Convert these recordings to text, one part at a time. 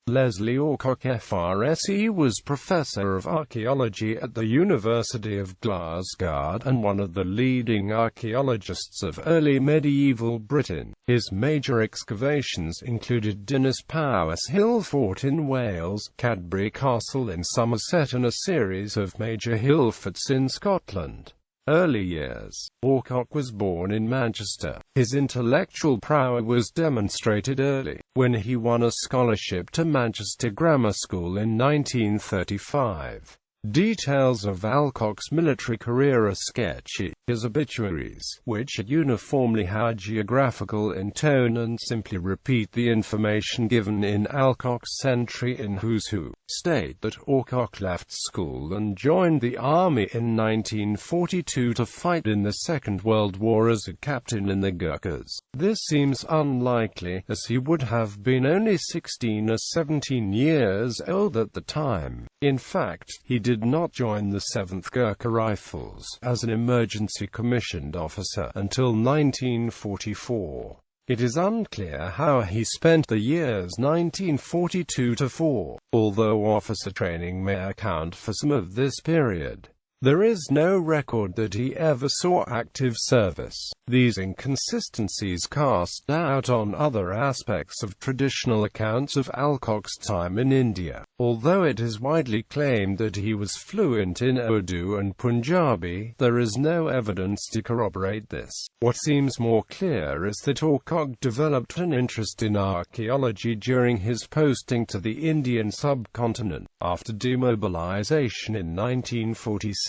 Leslie Alcock FRSE was Professor of Archaeology at the University of Glasgow and one of the leading archaeologists of early medieval Britain. His major excavations included Dinas Powys hill fort in Wales, Cadbury Castle in Somerset, and a series of major hillforts in Scotland. Early years. Alcock was born in Manchester. His intellectual prowess was demonstrated early, when he won a scholarship to Manchester Grammar School in 1935. Details of Alcock's military career are sketchy. His obituaries, which are uniformly hagiographical in tone and simply repeat the information given in Alcock's entry in Who's Who, state that Alcock left school and joined the army in 1942 to fight in the Second World War as a captain in the Gurkhas. This seems unlikely, as he would have been only 16 or 17 years old at the time. In fact, he did not join the 7th Gurkha Rifles as an emergency commissioned officer until 1944. It is unclear how he spent the years 1942–4, although officer training may account for some of this period. There is no record that he ever saw active service. These inconsistencies cast doubt on other aspects of traditional accounts of Alcock's time in India. Although it is widely claimed that he was fluent in Urdu and Punjabi, there is no evidence to corroborate this. What seems more clear is that Alcock developed an interest in archaeology during his posting to the Indian subcontinent. After demobilization in 1946,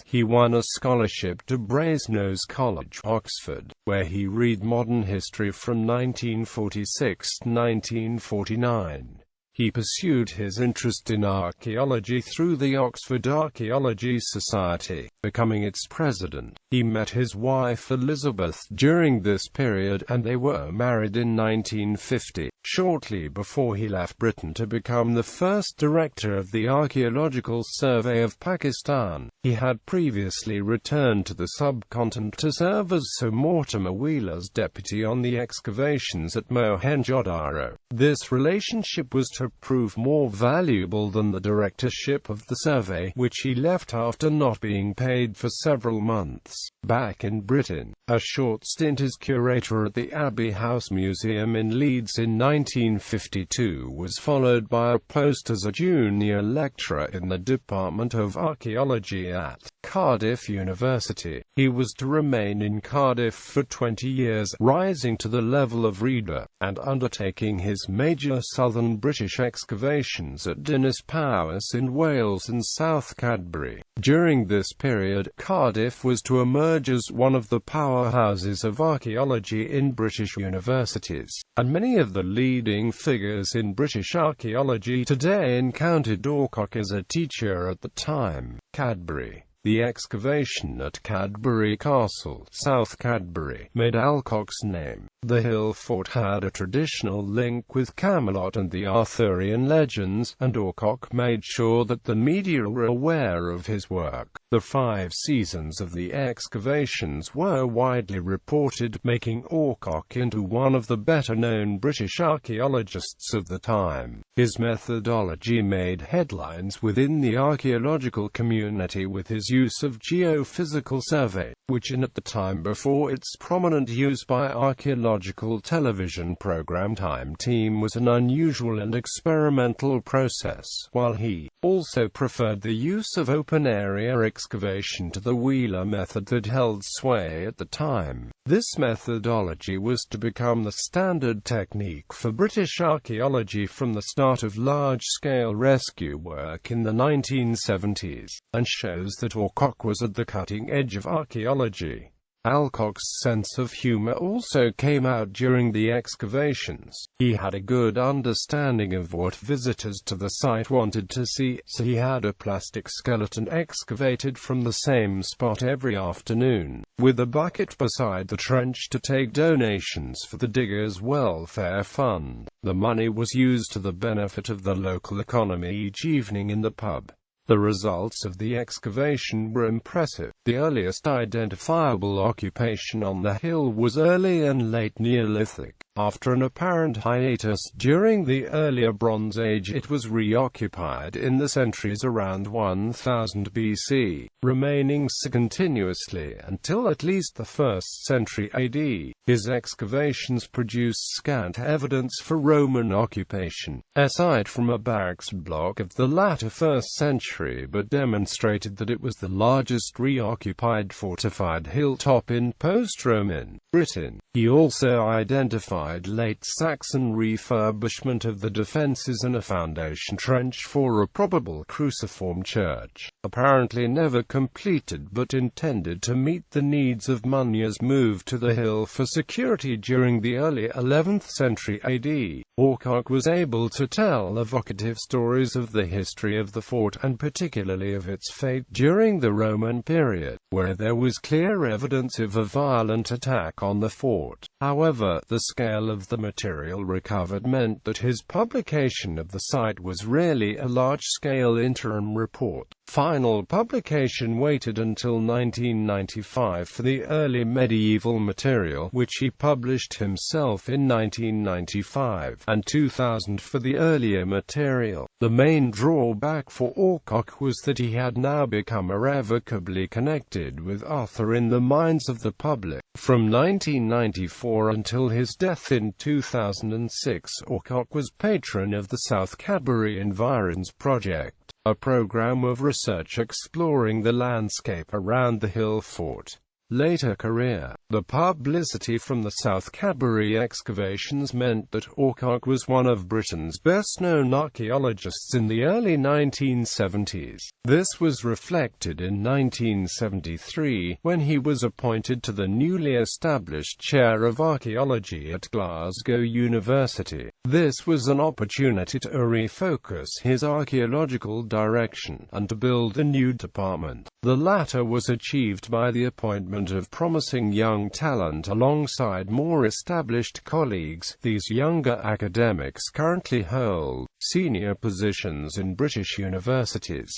he won a scholarship to Brasenose College, Oxford, where he read modern history from 1946 to 1949. He pursued his interest in archaeology through the Oxford Archaeology Society, becoming its president. He met his wife Elizabeth during this period, and they were married in 1950, shortly before he left Britain to become the first director of the Archaeological Survey of Pakistan. He had previously returned to the subcontinent to serve as Sir Mortimer Wheeler's deputy on the excavations at Mohenjo-daro. This relationship was to prove more valuable than the directorship of the survey, which he left after not being paid for several months. Back in Britain, a short stint as curator at the Abbey House Museum in Leeds in 1952 was followed by a post as a junior lecturer in the Department of Archaeology at Cardiff University. He was to remain in Cardiff for 20 years, rising to the level of reader, and undertaking his major southern British excavations at Dinas Powys in Wales and South Cadbury. During this period, Cardiff was to emerge as one of the powerhouses of archaeology in British universities, and many of the leading figures in British archaeology today encountered Alcock as a teacher at the time. Cadbury. The excavation at Cadbury Castle, South Cadbury, made Alcock's name. The hill fort had a traditional link with Camelot and the Arthurian legends, and Alcock made sure that the media were aware of his work. The 5 seasons of the excavations were widely reported, making Alcock into one of the better-known British archaeologists of the time. His methodology made headlines within the archaeological community with his use of geophysical survey, which at the time before its prominent use by archaeological television program Time Team was an unusual and experimental process, while he also preferred the use of open-area excavation to the Wheeler method that held sway at the time. This methodology was to become the standard technique for British archaeology from the start of large-scale rescue work in the 1970s, and shows that Alcock was at the cutting edge of archaeology. Alcock's sense of humor also came out during the excavations. He had a good understanding of what visitors to the site wanted to see, so he had a plastic skeleton excavated from the same spot every afternoon, with a bucket beside the trench to take donations for the Diggers' Welfare Fund. The money was used to the benefit of the local economy each evening in the pub. The results of the excavation were impressive. The earliest identifiable occupation on the hill was early and late Neolithic. After an apparent hiatus during the earlier Bronze Age, it was reoccupied in the centuries around 1000 BC, remaining so continuously until at least the 1st century AD. His excavations produced scant evidence for Roman occupation, aside from a barracks block of the latter 1st century, but demonstrated that it was the largest reoccupied fortified hilltop in post-Roman Britain. He also identified late Saxon refurbishment of the defences and a foundation trench for a probable cruciform church, apparently never completed but intended to meet the needs of Munya's move to the hill for security during the early 11th century AD. Alcock was able to tell evocative stories of the history of the fort, and particularly of its fate during the Roman period, where there was clear evidence of a violent attack on the fort. However, the scale of the material recovered meant that his publication of the site was rarely a large-scale interim report. Final publication waited until 1995 for the early medieval material, which he published himself in 1995, and 2000 for the earlier material. The main drawback for Alcock was that he had now become irrevocably connected with Arthur in the minds of the public. From 1994 until his death in 2006, Alcock was patron of the South Cadbury Environs Project, a program of research exploring the landscape around the hill fort. Later career. The publicity from the South Cadbury excavations meant that Alcock was one of Britain's best-known archaeologists in the early 1970s. This was reflected in 1973, when he was appointed to the newly established Chair of Archaeology at Glasgow University. This was an opportunity to refocus his archaeological direction, and to build a new department. The latter was achieved by the appointment of promising young talent alongside more established colleagues. These younger academics currently hold senior positions in British universities.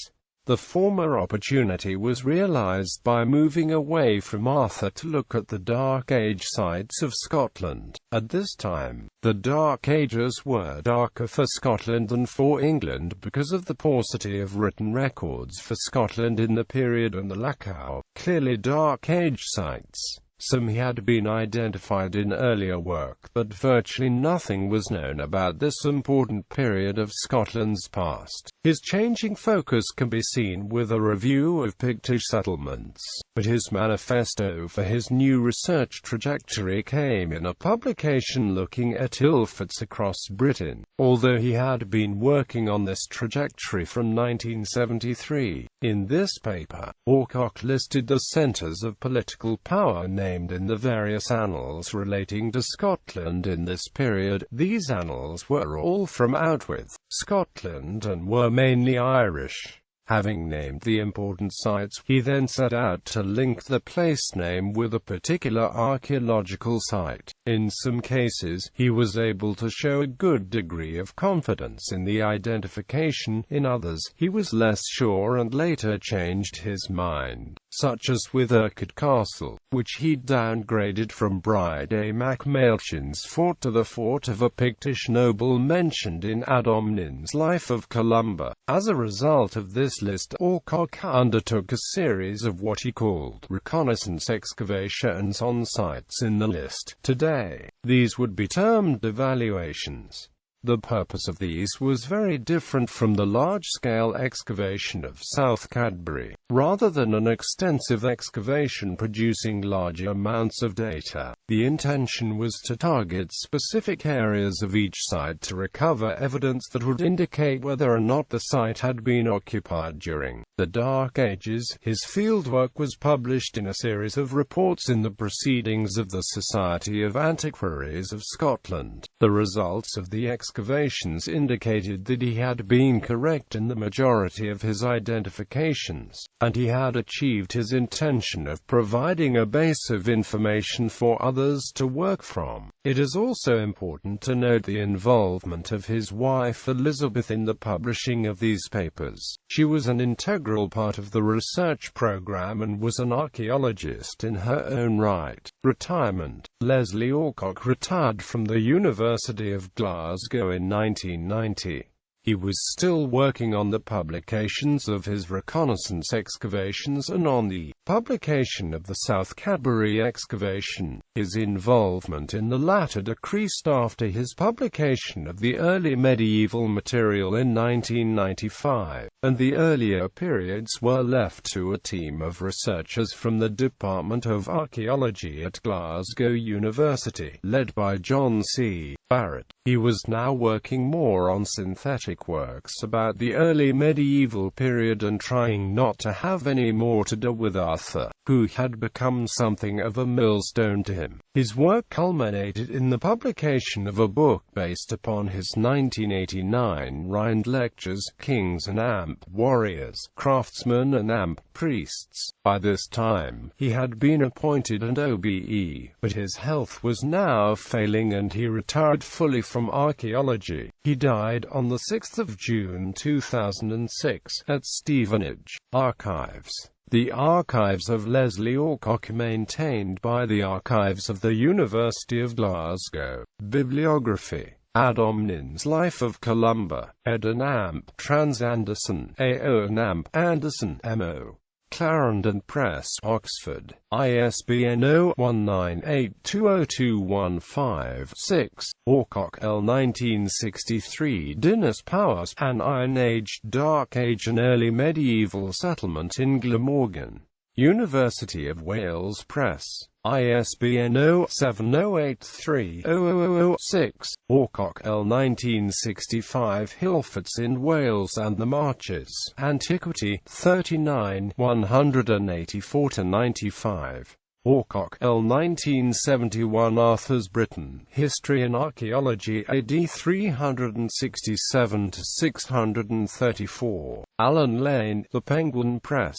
The former opportunity was realised by moving away from Arthur to look at the Dark Age sites of Scotland. At this time, the Dark Ages were darker for Scotland than for England because of the paucity of written records for Scotland in the period and the lack of clearly Dark Age sites. Some had been identified in earlier work, but virtually nothing was known about this important period of Scotland's past. His changing focus can be seen with a review of Pictish settlements, but his manifesto for his new research trajectory came in a publication looking at hillforts across Britain. Although he had been working on this trajectory from 1973, in this paper, Alcock listed the centres of political power named in the various annals relating to Scotland in this period. These annals were all from Outwith, Scotland, and were mainly Irish. Having named the important sites, he then set out to link the place name with a particular archaeological site. In some cases, he was able to show a good degree of confidence in the identification. In others, he was less sure and later changed his mind, such as with Cadbury Castle, which he downgraded from Bride a Mac Maelchin's fort to the fort of a Pictish noble mentioned in Adomnin's Life of Columba. As a result of this list, Alcock undertook a series of what he called reconnaissance excavations on sites in the list. Today, these would be termed evaluations. The purpose of these was very different from the large-scale excavation of South Cadbury. Rather than an extensive excavation producing large amounts of data, the intention was to target specific areas of each site to recover evidence that would indicate whether or not the site had been occupied during the Dark Ages. His fieldwork was published in a series of reports in the Proceedings of the Society of Antiquaries of Scotland. The results of the excavations indicated that he had been correct in the majority of his identifications. and he had achieved his intention of providing a base of information for others to work from. It is also important to note the involvement of his wife Elizabeth in the publishing of these papers. She was an integral part of the research program and was an archaeologist in her own right. Retirement. Leslie Alcock retired from the University of Glasgow in 1990. He was still working on the publications of his reconnaissance excavations and on the publication of the South Cadbury excavation. His involvement in the latter decreased after his publication of the early medieval material in 1995, and the earlier periods were left to a team of researchers from the Department of Archaeology at Glasgow University, led by John C. Barrett. He was now working more on synthetic works about the early medieval period and trying not to have any more to do with Arthur, who had become something of a millstone to him. His work culminated in the publication of a book based upon his 1989 Rhind lectures, Kings and Amp Warriors, Craftsmen and Amp Priests. By this time, he had been appointed an OBE, but his health was now failing and he retired fully from archaeology. He died on the 6th of June 2006 at Stevenage. Archives. The archives of Leslie Alcock are maintained by the Archives of the University of Glasgow. Bibliography. Ad Omnins Life of Columba, ed. and Amp, Trans Anderson, A.O. and Amp, Anderson, M.O. Clarendon Press, Oxford. ISBN 0-19820215-6. Alcock L. 1963. Dinas Powys, An Iron Age, Dark Age and Early Medieval Settlement in Glamorgan. University of Wales Press. ISBN 0-7083-00006. Alcock L. 1965. Hillforts in Wales and the Marches. Antiquity, 39, 184-95. Alcock L. 1971. Arthur's Britain, History and Archaeology AD 367-634. Allen Lane, The Penguin Press.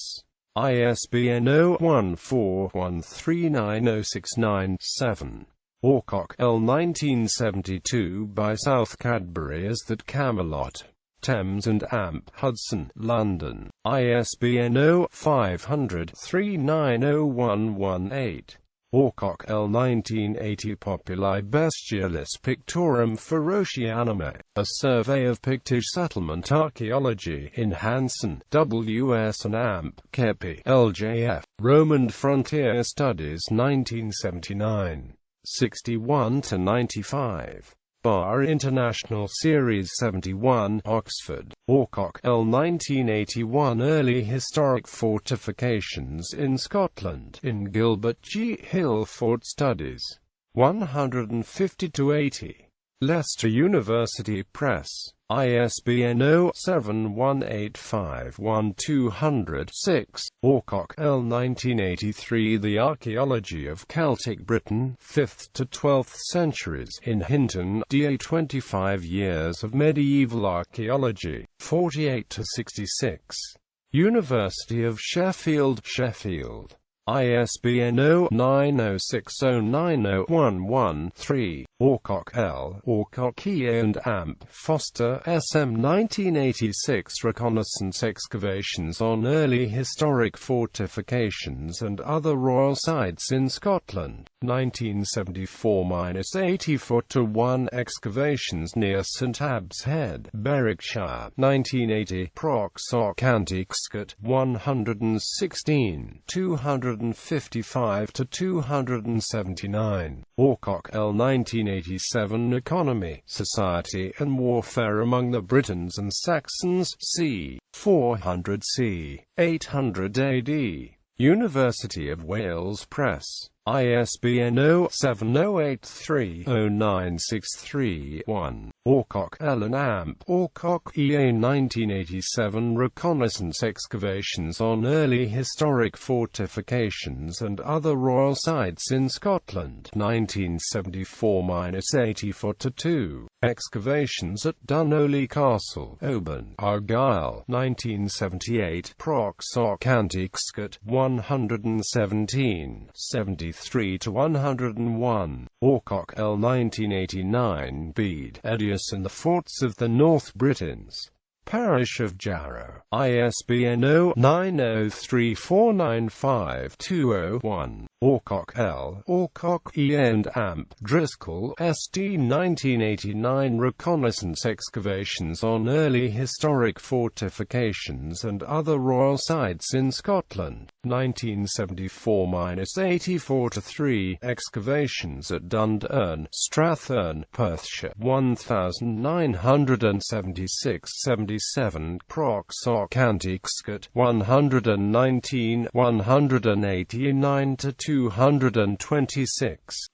ISBN 0-14139069-7. Alcock L. 1972. By South Cadbury as that Camelot. Thames and Amp, Hudson, London. ISBN 0-500-390-118. Alcock L. 1980. Populi Bestialis Pictorum Ferocianum, a survey of Pictish settlement archaeology, in Hanson, W.S. and Amp, Kepi, L.J.F. Roman Frontier Studies 1979. 61-95. Bar International Series 71, Oxford. Alcock L. 1981. Early Historic Fortifications in Scotland, in Gilbert G. Hillfort Studies. 150-80. Leicester University Press. ISBN 0-7185-1200-6. Alcock L. 1983. The Archaeology of Celtic Britain, 5th to 12th centuries, in Hinton, DA 25 Years of Medieval Archaeology, 48-66. University of Sheffield, Sheffield. ISBN 0-90609011-3. Alcock L. Alcock E. and Amp. Foster, S.M. 1986. Reconnaissance Excavations on Early Historic Fortifications and Other Royal Sites in Scotland, 1974-84-1. Excavations near St Abbs Head, Berwickshire, 1980. Proxoc Antiquescat, 116, 255-279. Alcock L. 1987. Economy, Society and Warfare Among the Britons and Saxons, c. 400 c. 800 AD. University of Wales Press. ISBN 0-7083-09631. Alcock L. and Amp. Alcock EA 1987 Reconnaissance Excavations on Early Historic Fortifications and Other Royal Sites in Scotland, 1974-84-2. Excavations at Dunolly Castle, Oban, Argyll, 1978. Proxoc Antiquescat, 117, 73-101. Alcock L. 1989. Bede, Edius and the Forts of the North Britons, Parish of Jarrow. ISBN 0-903495-201. Alcock L. Alcock E. and Amp. Driscoll, S.D. 1989 Reconnaissance Excavations on Early Historic Fortifications and Other Royal Sites in Scotland, 1974-84-3. Excavations at Dundurn, Strathern, Perthshire, 1976-77. Proxoc Antiquescat, 119, 189-226.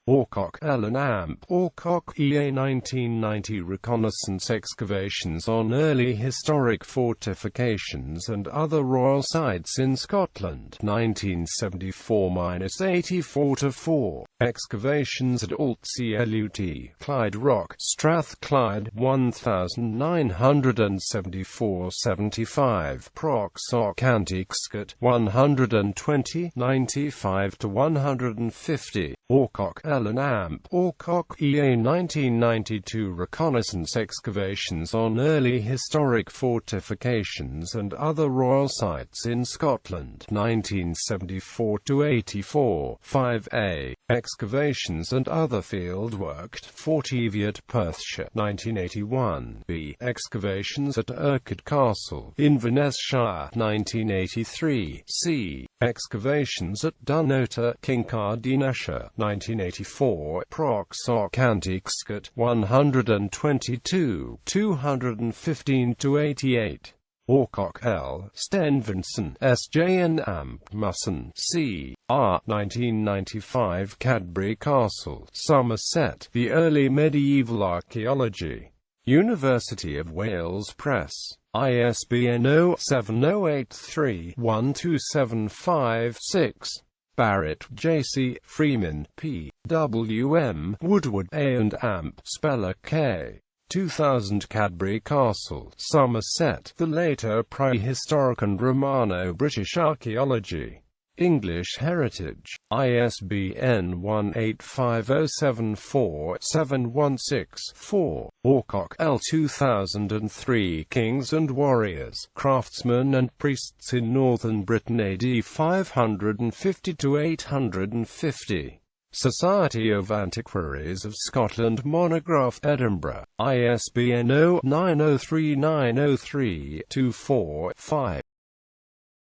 Alcock L. and Amp. Alcock EA 1990 Reconnaissance Excavations on Early Historic Fortifications and Other Royal Sites in Scotland, 1974-84-4. Excavations at Altseelut, Clyde Rock, Strathclyde, 1974-75. Proxoc Antiquescat, 120, 95-150. Alcock L. and Amp. Alcock EA 1992 Reconnaissance Excavations on Early Historic Fortifications and Other Royal Sites in Scotland, 1974-84. 5a. Excavations and Other Fieldwork at Fort Eviat, Perthshire, 1981. B. Excavations at Urquhart Castle, Inverness-shire, 1983. C. Excavations at Dunnottar, Kincardineshire, 1984. Proxoc Antiquescat, 122, 215-88. Alcock L. Stenvinson, S.J. and Amp. Musson, C. R. 1995 Cadbury Castle, Somerset. The Early Medieval Archaeology. University of Wales Press. ISBN 0-7083-12756. Barrett, J.C., Freeman, P. W.M., Woodward, A. and Amp. Speller, K. 2000 Cadbury Castle, Somerset. The Later Prehistoric and Romano-British Archaeology. English Heritage. ISBN 1850747164. Alcock L. 2003 Kings and Warriors, Craftsmen and Priests in Northern Britain AD 550-850. Society of Antiquaries of Scotland Monograph, Edinburgh. ISBN 0-903903-24-5.